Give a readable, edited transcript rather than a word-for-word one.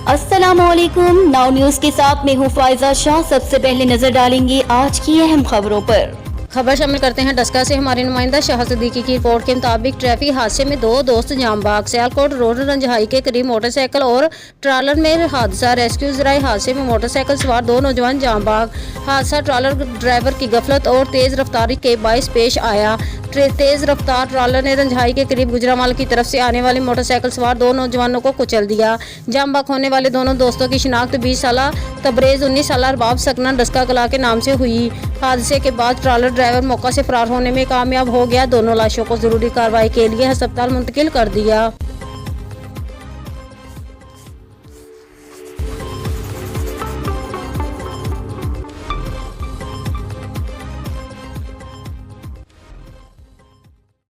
अस्सलामुअलैकुम। Now news के साथ मैं हूँ फाइजा शाह। सबसे पहले नजर डालेंगे आज की अहम खबरों पर। खबर शामिल करते हैं डस्का से। हमारे नुमाइंदा शाहद सदीकी की रिपोर्ट के मुताबिक ट्रैफिक हादसे में 2 दोस्त जामबाग। सियालकोट रोड रंजहाई के करीब मोटरसाइकिल और ट्रालर में हादसा। रेस्क्यू जराए हादसे में मोटरसाइकिल सवार 2 नौजवान जामबाग। हादसा ट्रालर ड्राइवर की गफलत और तेज रफ्तारी के बायस पेश आया। तेज रफ्तार ट्रालर ने रंजहाई के करीब गुजरामाल की तरफ से आने वाली मोटरसाइकिल सवार 2 नौजवानों को कुचल दिया। जामबाग होने वाले दोनों दोस्तों की शिनाख्त 20 साल तबरेज 19 साल अरबाब सकना डस्का कला के नाम से हुई। हादसे के बाद ट्रालर ड्राइवर मौका से फरार होने में कामयाब हो गया। दोनों लाशों को जरूरी कार्रवाई के लिए अस्पताल मुंतकिल कर दिया।